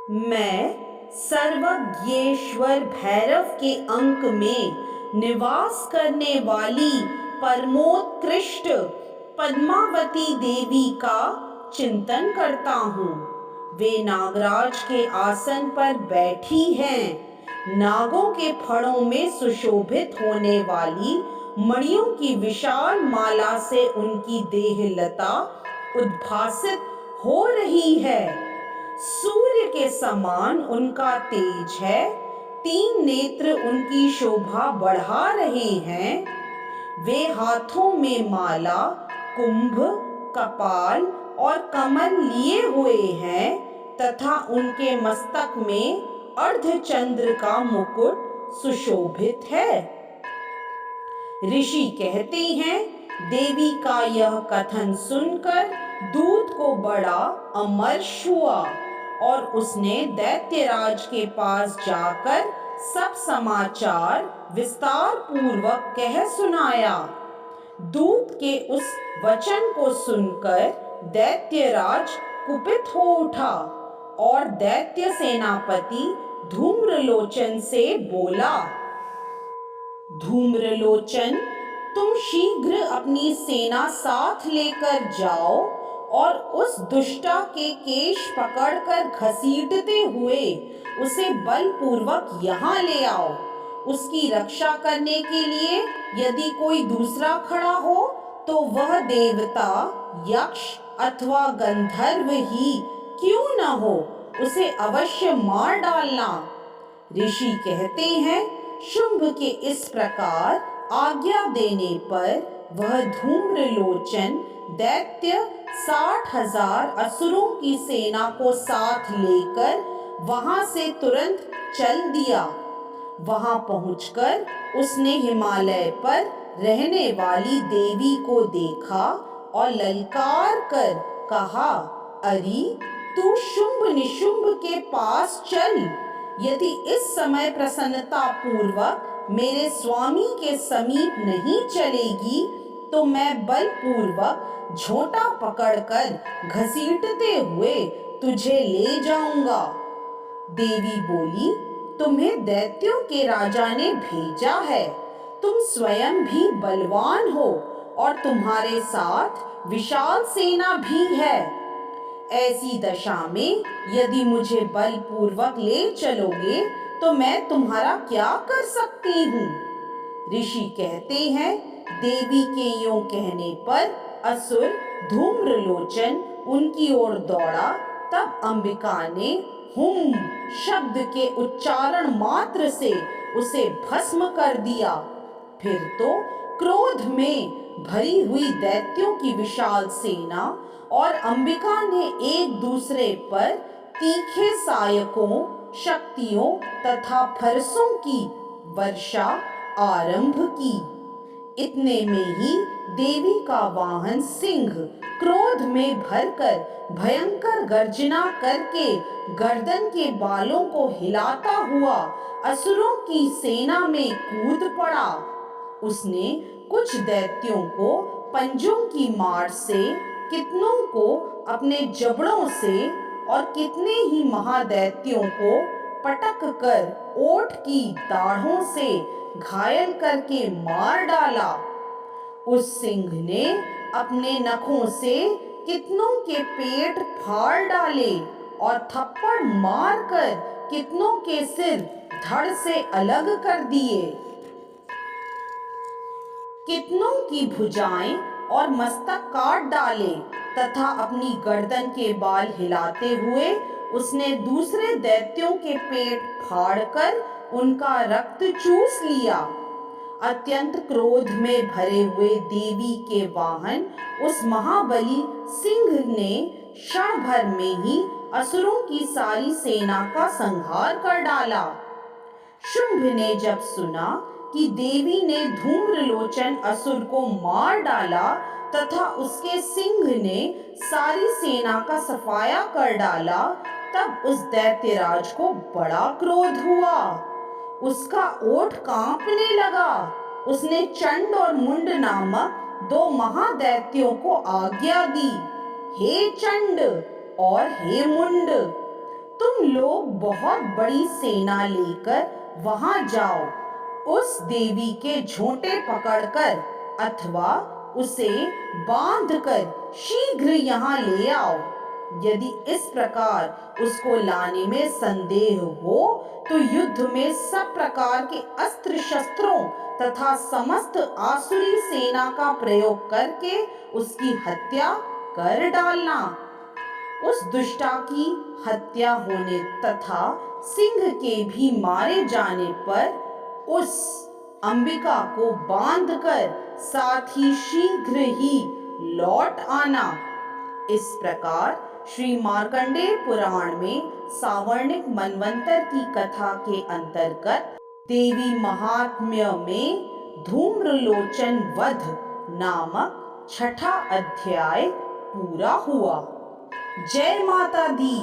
मैं सर्वज्ञेश्वर भैरव के अंक में निवास करने वाली परमोत्कृष्ट पद्मावती देवी का चिंतन करता हूँ। वे नागराज के आसन पर बैठी हैं। नागों के फणों में सुशोभित होने वाली मणियों की विशाल माला से उनकी देहलता उद्भासित हो रही है। सूर्य के समान उनका तेज है। 3 नेत्र उनकी शोभा बढ़ा रहे हैं। वे हाथों में माला, कुंभ, कपाल और कमल लिए हुए हैं तथा उनके मस्तक में अर्धचंद्र का मुकुट सुशोभित है। ऋषि कहते हैं, देवी का यह कथन सुनकर दूत को बड़ा अमर्ष हुआ और उसने दैत्यराज के पास जाकर सब समाचार विस्तार पूर्वक कह सुनाया। दूत के उस वचन को सुनकर दैत्यराज कुपित हो उठा और दैत्य सेनापति धूम्रलोचन से बोला, धूम्रलोचन, तुम शीघ्र अपनी सेना साथ लेकर जाओ और उस दुष्टा के केश पकड़कर घसीटते हुए उसे बलपूर्वक यहाँ ले आओ। उसकी रक्षा करने के लिए यदि कोई दूसरा खड़ा हो तो वह देवता, यक्ष अथवा गंधर्व ही क्यों न हो, उसे अवश्य मार डालना। ऋषि कहते हैं, शुंभ के इस प्रकार आज्ञा देने पर वह धूम्रलोचन दैत्य 60,000 असुरों की सेना को साथ लेकर वहां से तुरंत चल दिया। वहां पहुंचकर उसने हिमालय पर रहने वाली देवी को देखा और ललकार कर कहा, अरे तू शुंभ निशुंभ के पास चल। यदि इस समय प्रसन्नता पूर्वक मेरे स्वामी के समीप नहीं चलेगी तो मैं बलपूर्वक झोंटा पकड़कर घसीटते हुए तुझे ले जाऊंगा। देवी बोली, तुम्हें दैत्यों के राजा ने भेजा है। तुम स्वयं भी बलवान हो और तुम्हारे साथ विशाल सेना भी है। ऐसी दशा में यदि मुझे बलपूर्वक ले चलोगे तो मैं तुम्हारा क्या कर सकती हूँ। ऋषि कहते हैं, देवी के यूं कहने पर असुर धूम्रलोचन उनकी ओर दौड़ा। तब अंबिका ने हुम शब्द के उच्चारण मात्र से उसे भस्म कर दिया। फिर तो क्रोध में भरी हुई दैत्यों की विशाल सेना और अंबिका ने एक दूसरे पर तीखे सायकों, शक्तियों तथा फरसों की वर्षा आरंभ की। इतने में ही देवी का वाहन सिंह क्रोध में भरकर भयंकर गर्जना करके गर्दन के बालों को हिलाता हुआ असुरों की सेना में कूद पड़ा। उसने कुछ दैत्यों को पंजों की मार से, कितनों को अपने जबड़ों से और कितने ही महादैत्यों को पटक कर ओठ की दाढ़ों से घायल करके मार डाला। उस सिंह ने अपने नखों से कितनों के पेट फाड़ डाले और थप्पड़ मारकर कितनों के सिर धड़ से अलग कर दिए। कितनों की भुजाएं और मस्तक काट डाले तथा अपनी गर्दन के बाल हिलाते हुए उसने दूसरे दैत्यों के पेट फाड़कर उनका रक्त चूस लिया। अत्यंत क्रोध में भरे हुए देवी के वाहन उस महाबली सिंह ने क्षण भर में ही असुरों की सारी सेना का संहार कर डाला। शुंभ ने जब सुना कि देवी ने धूम्रलोचन असुर को मार डाला तथा उसके सिंह ने सारी सेना का सफाया कर डाला, तब उस दैत्यराज को बड़ा क्रोध हुआ। उसका ओठ कांपने लगा। उसने चंड और मुंड नामक 2 महादैत्यों को आज्ञा दी, हे चंड और हे मुंड, तुम लोग बहुत बड़ी सेना लेकर वहां जाओ, उस देवी के झोंटे पकड़कर अथवा उसे बांधकर शीघ्र यहाँ ले आओ। यदि इस प्रकार उसको लाने में संदेह हो तो युद्ध में सब प्रकार के अस्त्र शस्त्रों तथा समस्त आसुरी सेना का प्रयोग करके उसकी हत्या कर डालना। उस दुष्टा की हत्या होने तथा सिंह के भी मारे जाने पर उस अंबिका को बांधकर साथ ही शीघ्र ही लौट आना। इस प्रकार श्री मार्कंडेय पुराण में सावर्णिक मनवंतर की कथा के अंतर्गत देवी महात्म्य में धूम्रलोचन वध नामक छठा अध्याय पूरा हुआ। जय माता दी।